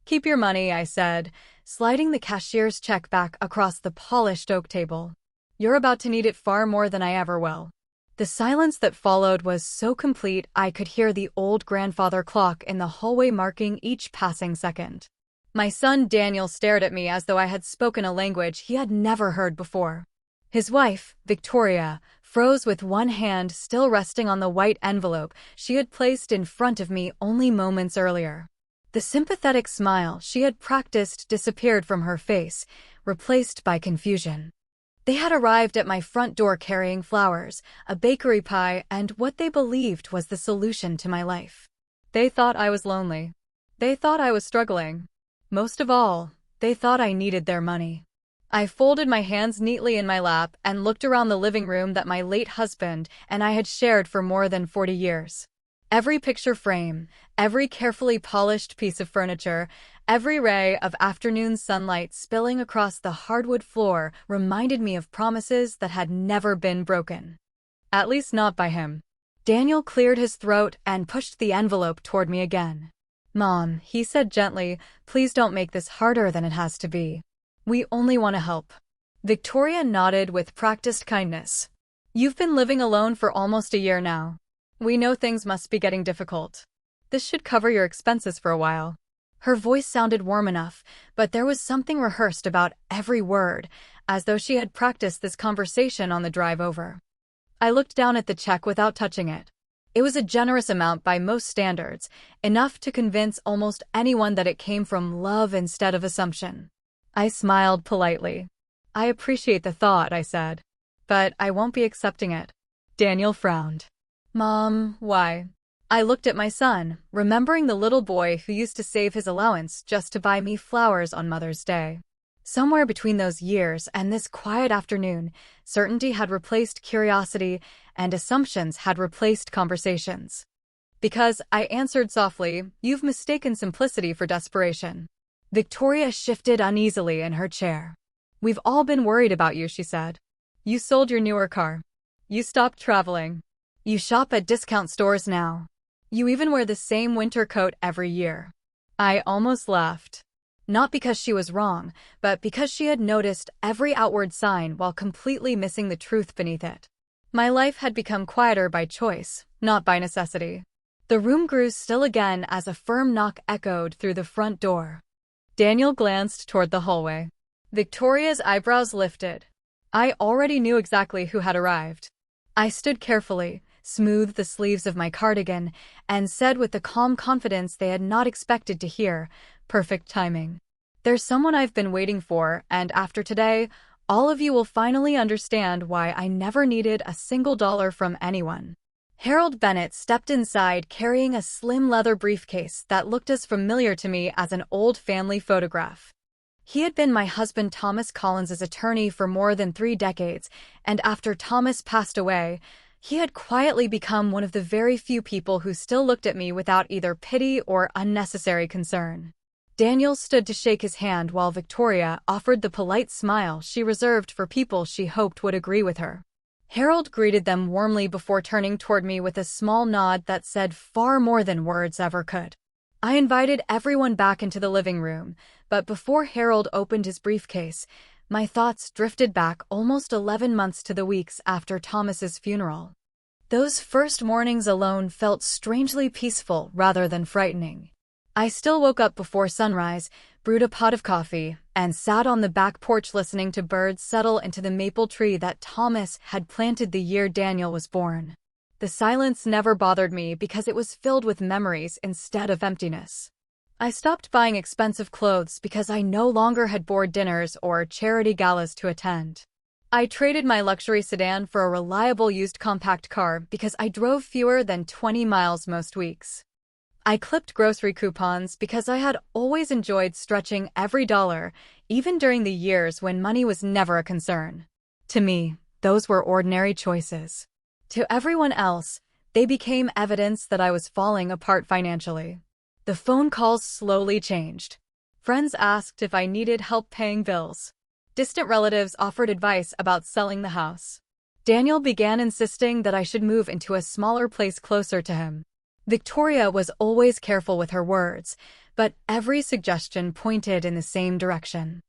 Keep your money, I said, sliding the cashier's check back across the polished oak table. You're about to need it far more than I ever will. The silence that followed was so complete I could hear the old grandfather clock in the hallway marking each passing second. My son Daniel stared at me as though I had spoken a language he had never heard before. His wife, Victoria, froze with one hand still resting on the white envelope she had placed in front of me only moments earlier. The sympathetic smile she had practiced disappeared from her face, replaced by confusion. They had arrived at my front door carrying flowers, a bakery pie, and what they believed was the solution to my life. They thought I was lonely. They thought I was struggling. Most of all, they thought I needed their money. I folded my hands neatly in my lap and looked around the living room that my late husband and I had shared for more than 40 years. Every picture frame, every carefully polished piece of furniture, every ray of afternoon sunlight spilling across the hardwood floor reminded me of promises that had never been broken. At least not by him. Daniel cleared his throat and pushed the envelope toward me again. "Mom," he said gently, "please don't make this harder than it has to be. We only want to help." Victoria nodded with practiced kindness. "You've been living alone for almost a year now. We know things must be getting difficult. This should cover your expenses for a while." Her voice sounded warm enough, but there was something rehearsed about every word, as though she had practiced this conversation on the drive over. I looked down at the check without touching it. It was a generous amount by most standards, enough to convince almost anyone that it came from love instead of assumption. I smiled politely. "I appreciate the thought," I said, "but I won't be accepting it." Daniel frowned. "Mom, why?" I looked at my son, remembering the little boy who used to save his allowance just to buy me flowers on Mother's Day. Somewhere between those years and this quiet afternoon, certainty had replaced curiosity and assumptions had replaced conversations. "Because," I answered softly, "you've mistaken simplicity for desperation." Victoria shifted uneasily in her chair. "We've all been worried about you," she said. "You sold your newer car. You stopped traveling. You shop at discount stores now. You even wear the same winter coat every year." I almost laughed. Not because she was wrong, but because she had noticed every outward sign while completely missing the truth beneath it. My life had become quieter by choice, not by necessity. The room grew still again as a firm knock echoed through the front door. Daniel glanced toward the hallway. Victoria's eyebrows lifted. I already knew exactly who had arrived. I stood carefully, smoothed the sleeves of my cardigan, and said with the calm confidence they had not expected to hear, "Perfect timing. There's someone I've been waiting for, and after today, all of you will finally understand why I never needed a single dollar from anyone." Harold Bennett stepped inside carrying a slim leather briefcase that looked as familiar to me as an old family photograph. He had been my husband Thomas Collins's attorney for more than 3 decades, and after Thomas passed away, he had quietly become one of the very few people who still looked at me without either pity or unnecessary concern. Daniel stood to shake his hand while Victoria offered the polite smile she reserved for people she hoped would agree with her. Harold greeted them warmly before turning toward me with a small nod that said far more than words ever could. I invited everyone back into the living room, but before Harold opened his briefcase, my thoughts drifted back almost 11 months to the weeks after Thomas's funeral. Those first mornings alone felt strangely peaceful rather than frightening. I still woke up before sunrise, brewed a pot of coffee, and sat on the back porch listening to birds settle into the maple tree that Thomas had planted the year Daniel was born. The silence never bothered me because it was filled with memories instead of emptiness. I stopped buying expensive clothes because I no longer had board dinners or charity galas to attend. I traded my luxury sedan for a reliable used compact car because I drove fewer than 20 miles most weeks. I clipped grocery coupons because I had always enjoyed stretching every dollar, even during the years when money was never a concern. To me, those were ordinary choices. To everyone else, they became evidence that I was falling apart financially. The phone calls slowly changed. Friends asked if I needed help paying bills. Distant relatives offered advice about selling the house. Daniel began insisting that I should move into a smaller place closer to him. Victoria was always careful with her words, but every suggestion pointed in the same direction.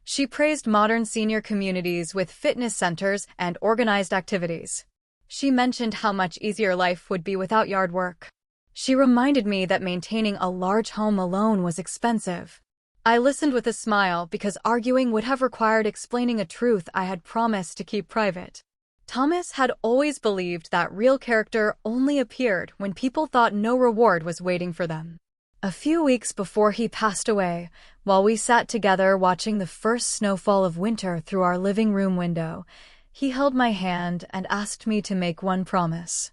She praised modern senior communities with fitness centers and organized activities. She mentioned how much easier life would be without yard work. She reminded me that maintaining a large home alone was expensive. I listened with a smile because arguing would have required explaining a truth I had promised to keep private. Thomas had always believed that real character only appeared when people thought no reward was waiting for them. A few weeks before he passed away, while we sat together watching the first snowfall of winter through our living room window, he held my hand and asked me to make one promise.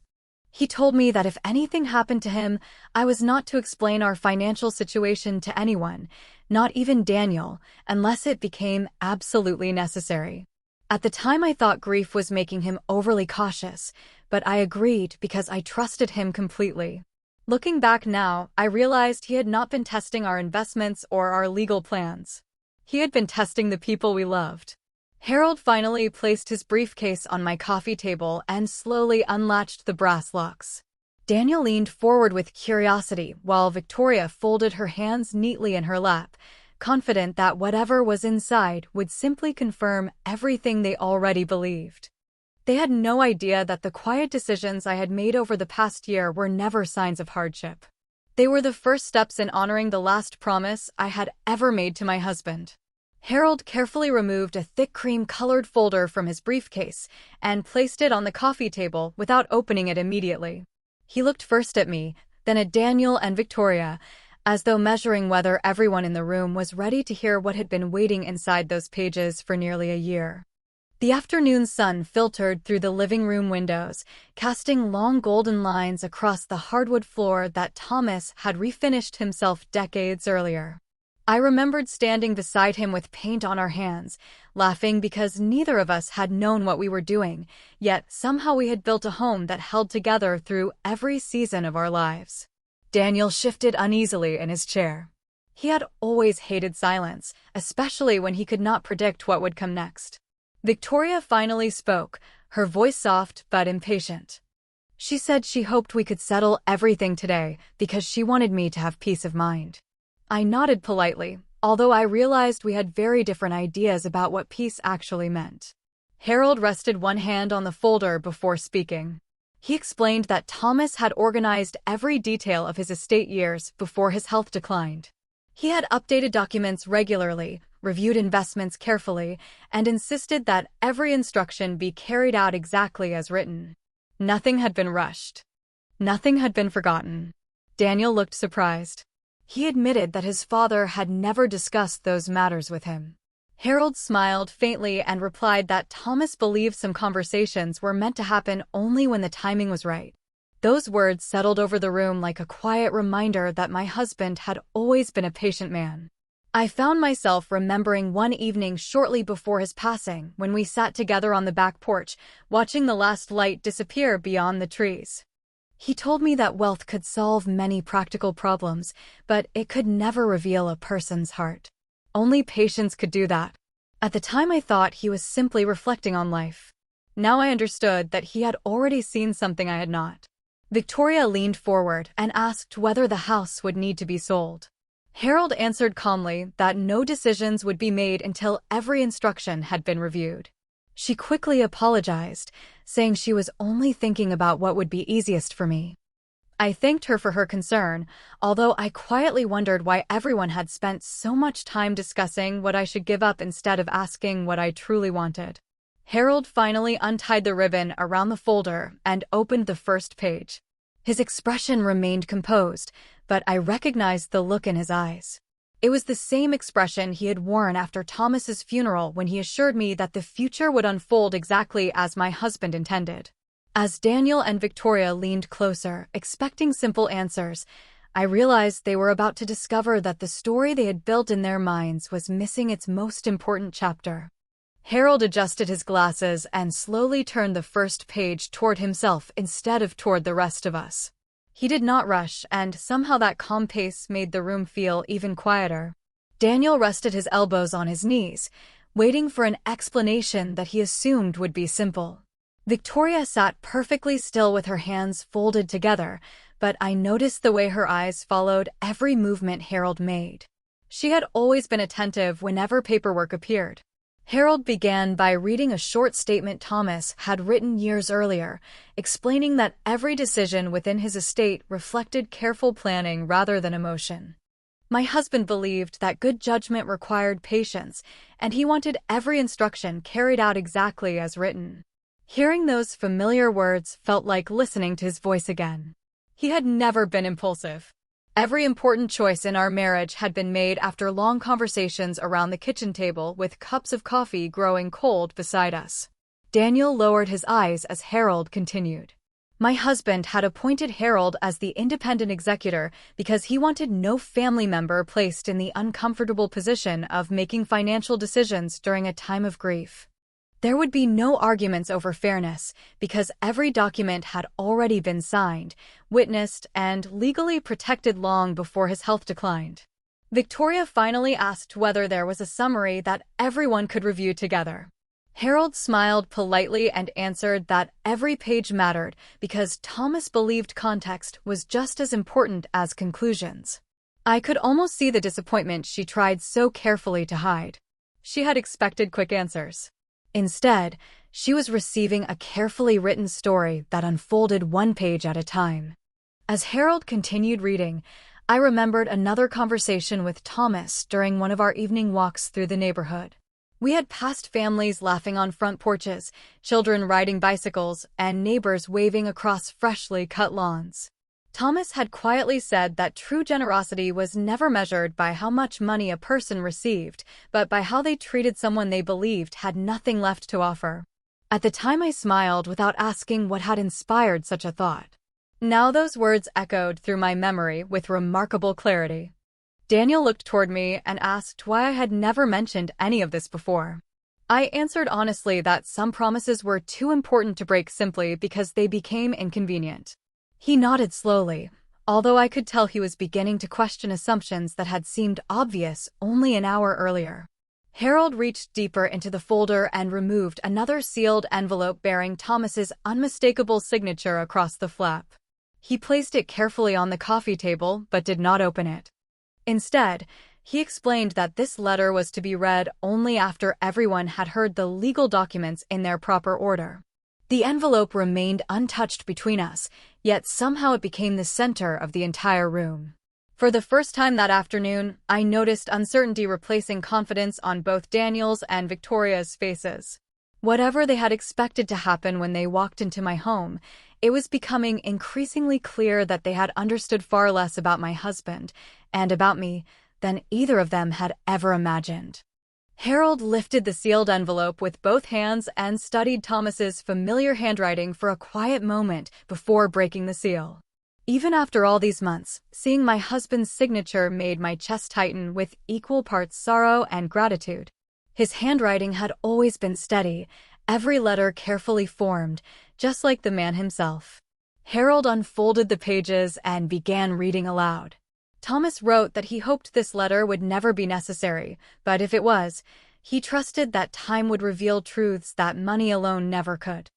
He told me that if anything happened to him, I was not to explain our financial situation to anyone, not even Daniel, unless it became absolutely necessary. At the time I thought grief was making him overly cautious, but I agreed because I trusted him completely. Looking back now, I realized he had not been testing our investments or our legal plans. He had been testing the people we loved. Harold finally placed his briefcase on my coffee table and slowly unlatched the brass locks. Daniel leaned forward with curiosity while Victoria folded her hands neatly in her lap, confident that whatever was inside would simply confirm everything they already believed. They had no idea that the quiet decisions I had made over the past year were never signs of hardship. They were the first steps in honoring the last promise I had ever made to my husband. Harold carefully removed a thick cream-colored folder from his briefcase and placed it on the coffee table without opening it immediately. He looked first at me, then at Daniel and Victoria, as though measuring whether everyone in the room was ready to hear what had been waiting inside those pages for nearly a year. The afternoon sun filtered through the living room windows, casting long golden lines across the hardwood floor that Thomas had refinished himself decades earlier. I remembered standing beside him with paint on our hands, laughing because neither of us had known what we were doing, yet somehow we had built a home that held together through every season of our lives. Daniel shifted uneasily in his chair. He had always hated silence, especially when he could not predict what would come next. Victoria finally spoke, her voice soft but impatient. She said she hoped we could settle everything today because she wanted me to have peace of mind. I nodded politely, although I realized we had very different ideas about what peace actually meant. Harold rested one hand on the folder before speaking. He explained that Thomas had organized every detail of his estate years before his health declined. He had updated documents regularly, reviewed investments carefully, and insisted that every instruction be carried out exactly as written. Nothing had been rushed. Nothing had been forgotten. Daniel looked surprised. He admitted that his father had never discussed those matters with him. Harold smiled faintly and replied that Thomas believed some conversations were meant to happen only when the timing was right. Those words settled over the room like a quiet reminder that my husband had always been a patient man. I found myself remembering one evening shortly before his passing when we sat together on the back porch, watching the last light disappear beyond the trees. He told me that wealth could solve many practical problems, but it could never reveal a person's heart. Only patience could do that. At the time I thought he was simply reflecting on life. Now I understood that he had already seen something I had not. Victoria leaned forward and asked whether the house would need to be sold. Harold answered calmly that no decisions would be made until every instruction had been reviewed. She quickly apologized, saying she was only thinking about what would be easiest for me. I thanked her for her concern, although I quietly wondered why everyone had spent so much time discussing what I should give up instead of asking what I truly wanted. Harold finally untied the ribbon around the folder and opened the first page. His expression remained composed, but I recognized the look in his eyes. It was the same expression he had worn after Thomas's funeral when he assured me that the future would unfold exactly as my husband intended. As Daniel and Victoria leaned closer, expecting simple answers, I realized they were about to discover that the story they had built in their minds was missing its most important chapter. Harold adjusted his glasses and slowly turned the first page toward himself instead of toward the rest of us. He did not rush, and somehow that calm pace made the room feel even quieter. Daniel rested his elbows on his knees, waiting for an explanation that he assumed would be simple. Victoria sat perfectly still with her hands folded together, but I noticed the way her eyes followed every movement Harold made. She had always been attentive whenever paperwork appeared. Harold began by reading a short statement Thomas had written years earlier, explaining that every decision within his estate reflected careful planning rather than emotion. My husband believed that good judgment required patience, and he wanted every instruction carried out exactly as written. Hearing those familiar words felt like listening to his voice again. He had never been impulsive. Every important choice in our marriage had been made after long conversations around the kitchen table with cups of coffee growing cold beside us. Daniel lowered his eyes as Harold continued. My husband had appointed Harold as the independent executor because he wanted no family member placed in the uncomfortable position of making financial decisions during a time of grief. There would be no arguments over fairness because every document had already been signed, witnessed, and legally protected long before his health declined. Victoria finally asked whether there was a summary that everyone could review together. Harold smiled politely and answered that every page mattered because Thomas believed context was just as important as conclusions. I could almost see the disappointment she tried so carefully to hide. She had expected quick answers. Instead, she was receiving a carefully written story that unfolded one page at a time. As Harold continued reading, I remembered another conversation with Thomas during one of our evening walks through the neighborhood. We had passed families laughing on front porches, children riding bicycles, and neighbors waving across freshly cut lawns. Thomas had quietly said that true generosity was never measured by how much money a person received, but by how they treated someone they believed had nothing left to offer. At the time I smiled without asking what had inspired such a thought. Now those words echoed through my memory with remarkable clarity. Daniel looked toward me and asked why I had never mentioned any of this before. I answered honestly that some promises were too important to break simply because they became inconvenient. He nodded slowly, although I could tell he was beginning to question assumptions that had seemed obvious only an hour earlier. Harold reached deeper into the folder and removed another sealed envelope bearing Thomas's unmistakable signature across the flap. He placed it carefully on the coffee table but did not open it. Instead, he explained that this letter was to be read only after everyone had heard the legal documents in their proper order. The envelope remained untouched between us, yet somehow it became the center of the entire room. For the first time that afternoon, I noticed uncertainty replacing confidence on both Daniel's and Victoria's faces. Whatever they had expected to happen when they walked into my home, it was becoming increasingly clear that they had understood far less about my husband and about me than either of them had ever imagined. Harold lifted the sealed envelope with both hands and studied Thomas's familiar handwriting for a quiet moment before breaking the seal. Even after all these months, seeing my husband's signature made my chest tighten with equal parts sorrow and gratitude. His handwriting had always been steady, every letter carefully formed, just like the man himself. Harold unfolded the pages and began reading aloud. Thomas wrote that he hoped this letter would never be necessary, but if it was, he trusted that time would reveal truths that money alone never could.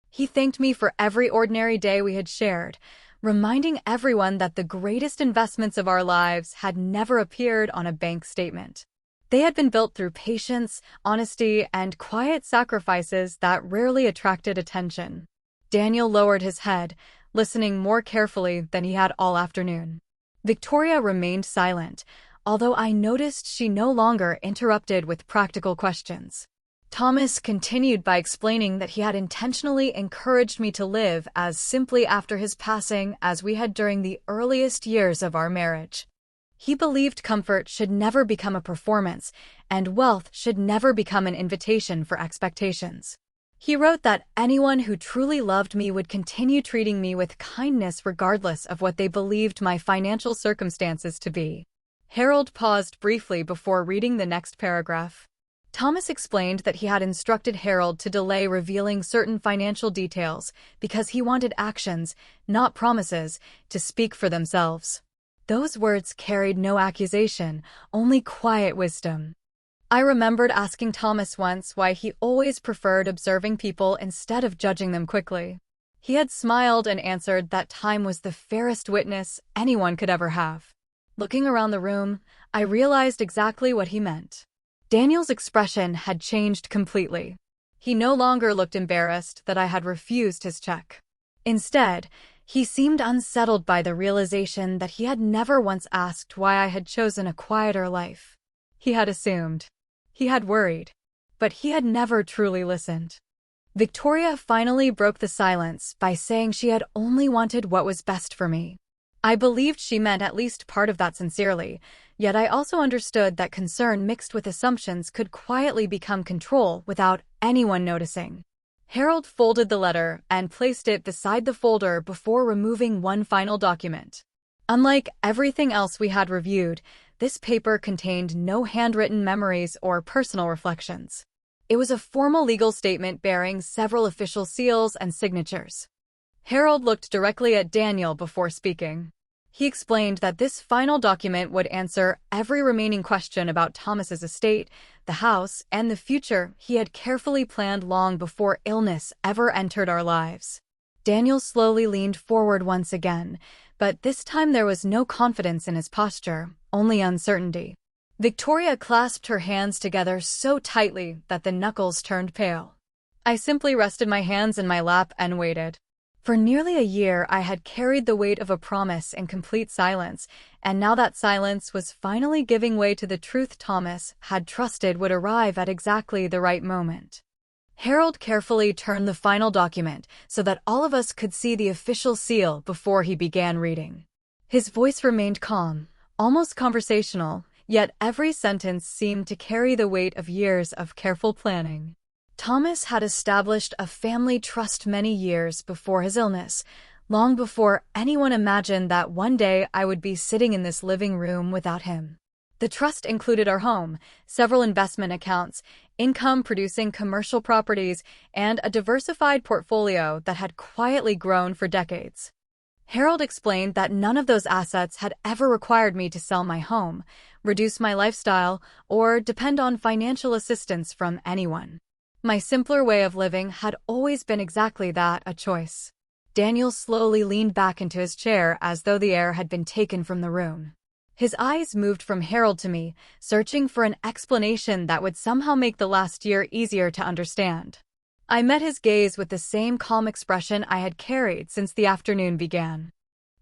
He thanked me for every ordinary day we had shared, reminding everyone that the greatest investments of our lives had never appeared on a bank statement. They had been built through patience, honesty, and quiet sacrifices that rarely attracted attention. Daniel lowered his head, listening more carefully than he had all afternoon. Victoria remained silent, although I noticed she no longer interrupted with practical questions. Thomas continued by explaining that he had intentionally encouraged me to live as simply after his passing as we had during the earliest years of our marriage. He believed comfort should never become a performance, and wealth should never become an invitation for expectations. He wrote that anyone who truly loved me would continue treating me with kindness regardless of what they believed my financial circumstances to be. Harold paused briefly before reading the next paragraph. Thomas explained that he had instructed Harold to delay revealing certain financial details because he wanted actions, not promises, to speak for themselves. Those words carried no accusation, only quiet wisdom. I remembered asking Thomas once why he always preferred observing people instead of judging them quickly. He had smiled and answered that time was the fairest witness anyone could ever have. Looking around the room, I realized exactly what he meant. Daniel's expression had changed completely. He no longer looked embarrassed that I had refused his check. Instead, he seemed unsettled by the realization that he had never once asked why I had chosen a quieter life. He had assumed. He had worried. But he had never truly listened. Victoria finally broke the silence by saying she had only wanted what was best for me. I believed she meant at least part of that sincerely, yet I also understood that concern mixed with assumptions could quietly become control without anyone noticing. Harold folded the letter and placed it beside the folder before removing one final document. Unlike everything else we had reviewed, this paper contained no handwritten memories or personal reflections. It was a formal legal statement bearing several official seals and signatures. Harold looked directly at Daniel before speaking. He explained that this final document would answer every remaining question about Thomas's estate, the house, and the future he had carefully planned long before illness ever entered our lives. Daniel slowly leaned forward once again, but this time there was no confidence in his posture, only uncertainty. Victoria clasped her hands together so tightly that the knuckles turned pale. I simply rested my hands in my lap and waited. For nearly a year, I had carried the weight of a promise in complete silence, and now that silence was finally giving way to the truth Thomas had trusted would arrive at exactly the right moment. Harold carefully turned the final document so that all of us could see the official seal before he began reading. His voice remained calm, almost conversational, yet every sentence seemed to carry the weight of years of careful planning. Thomas had established a family trust many years before his illness, long before anyone imagined that one day I would be sitting in this living room without him. The trust included our home, several investment accounts, income-producing commercial properties, and a diversified portfolio that had quietly grown for decades. Harold explained that none of those assets had ever required me to sell my home, reduce my lifestyle, or depend on financial assistance from anyone. My simpler way of living had always been exactly that, a choice. Daniel slowly leaned back into his chair as though the air had been taken from the room. His eyes moved from Harold to me, searching for an explanation that would somehow make the last year easier to understand. I met his gaze with the same calm expression I had carried since the afternoon began.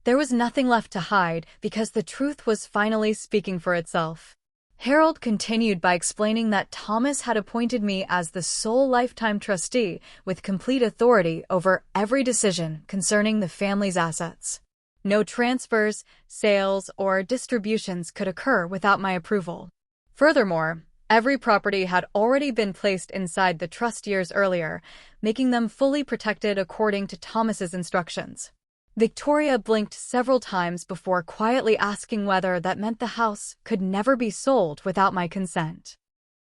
There was nothing left to hide because the truth was finally speaking for itself. Harold continued by explaining that Thomas had appointed me as the sole lifetime trustee with complete authority over every decision concerning the family's assets. No transfers, sales, or distributions could occur without my approval. Furthermore, every property had already been placed inside the trust years earlier, making them fully protected according to Thomas's instructions. Victoria blinked several times before quietly asking whether that meant the house could never be sold without my consent.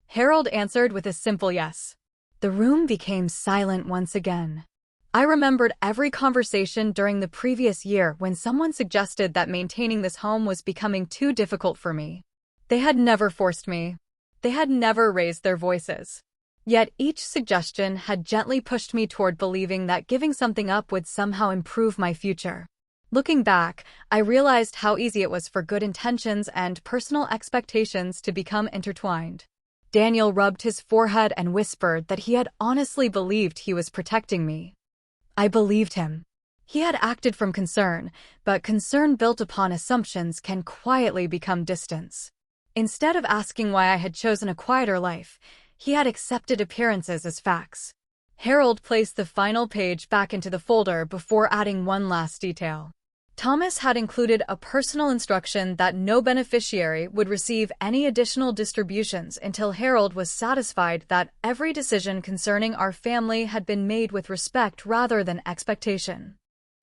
Harold answered with a simple yes. The room became silent once again. I remembered every conversation during the previous year when someone suggested that maintaining this home was becoming too difficult for me. They had never forced me. They had never raised their voices. Yet each suggestion had gently pushed me toward believing that giving something up would somehow improve my future. Looking back, I realized how easy it was for good intentions and personal expectations to become intertwined. Daniel rubbed his forehead and whispered that he had honestly believed he was protecting me. I believed him. He had acted from concern, but concern built upon assumptions can quietly become distance. Instead of asking why I had chosen a quieter life, he had accepted appearances as facts. Harold placed the final page back into the folder before adding one last detail. Thomas had included a personal instruction that no beneficiary would receive any additional distributions until Harold was satisfied that every decision concerning our family had been made with respect rather than expectation.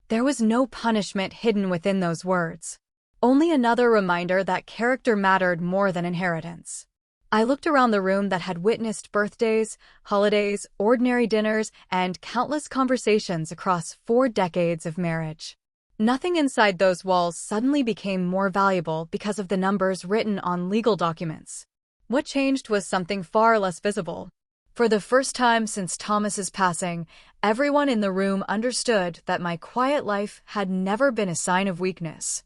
There was no punishment hidden within those words. Only another reminder that character mattered more than inheritance. I looked around the room that had witnessed birthdays, holidays, ordinary dinners, and countless conversations across 4 decades of marriage. Nothing inside those walls suddenly became more valuable because of the numbers written on legal documents. What changed was something far less visible. For the first time since Thomas's passing, Everyone in the room understood that my quiet life had never been a sign of weakness.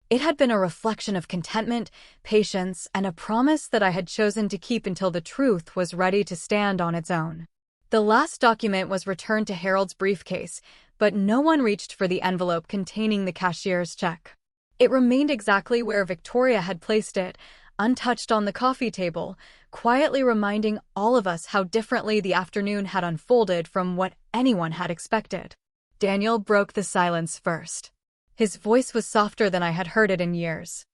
It had been a reflection of contentment, patience, and a promise that I had chosen to keep until the truth was ready to stand on its own. The last document was returned to Harold's briefcase, but no one reached for the envelope containing the cashier's check. It remained exactly where Victoria had placed it, untouched on the coffee table, quietly reminding all of us how differently the afternoon had unfolded from what anyone had expected. Daniel broke the silence first. His voice was softer than I had heard it in years.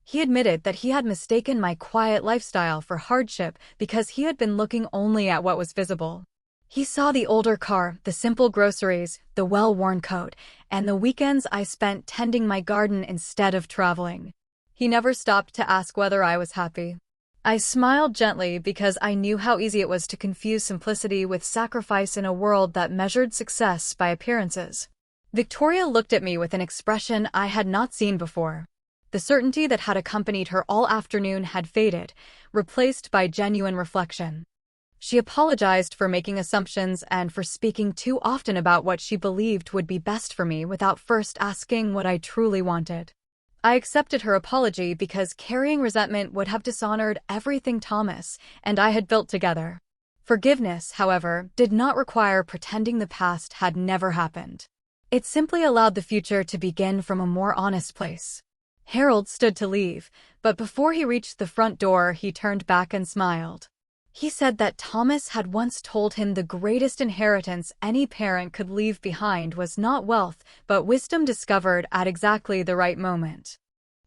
He admitted that he had mistaken my quiet lifestyle for hardship because he had been looking only at what was visible. He saw the older car, the simple groceries, the well-worn coat, and the weekends I spent tending my garden instead of traveling. He never stopped to ask whether I was happy. I smiled gently because I knew how easy it was to confuse simplicity with sacrifice in a world that measured success by appearances. Victoria looked at me with an expression I had not seen before. The certainty that had accompanied her all afternoon had faded, replaced by genuine reflection. She apologized for making assumptions and for speaking too often about what she believed would be best for me without first asking what I truly wanted. I accepted her apology because carrying resentment would have dishonored everything Thomas and I had built together. Forgiveness, however, did not require pretending the past had never happened. It simply allowed the future to begin from a more honest place. Harold stood to leave, but before he reached the front door, he turned back and smiled. He said that Thomas had once told him the greatest inheritance any parent could leave behind was not wealth, but wisdom discovered at exactly the right moment.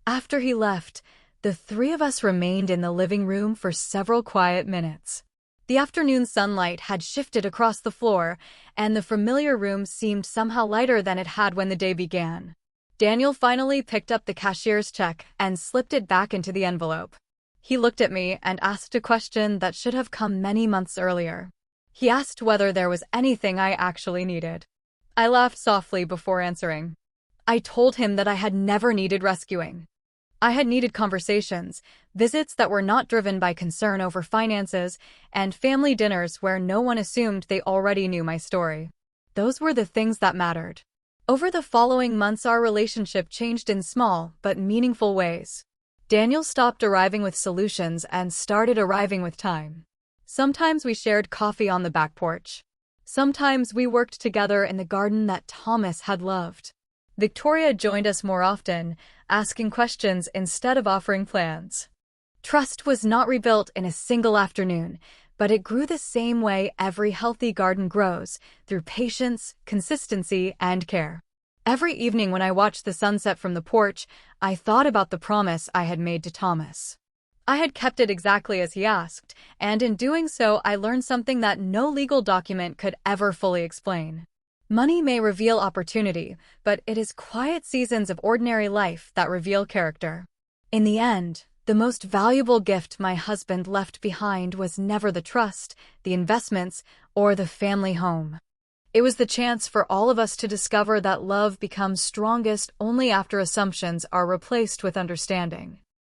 After he left, the three of us remained in the living room for several quiet minutes. The afternoon sunlight had shifted across the floor, and the familiar room seemed somehow lighter than it had when the day began. Daniel finally picked up the cashier's check and slipped it back into the envelope. He looked at me and asked a question that should have come many months earlier. He asked whether there was anything I actually needed. I laughed softly before answering. I told him that I had never needed rescuing. I had needed conversations, visits that were not driven by concern over finances, and family dinners where no one assumed they already knew my story. Those were the things that mattered. Over the following months, our relationship changed in small but meaningful ways. Daniel stopped arriving with solutions and started arriving with time. Sometimes we shared coffee on the back porch. Sometimes we worked together in the garden that Thomas had loved. Victoria joined us more often, asking questions instead of offering plans. Trust was not rebuilt in a single afternoon, but it grew the same way every healthy garden grows, through patience, consistency, and care. Every evening when I watched the sunset from the porch, I thought about the promise I had made to Thomas. I had kept it exactly as he asked, and in doing so I learned something that no legal document could ever fully explain. Money may reveal opportunity, but it is quiet seasons of ordinary life that reveal character. In the end, the most valuable gift my husband left behind was never the trust, the investments, or the family home. It was the chance for all of us to discover that love becomes strongest only after assumptions are replaced with understanding.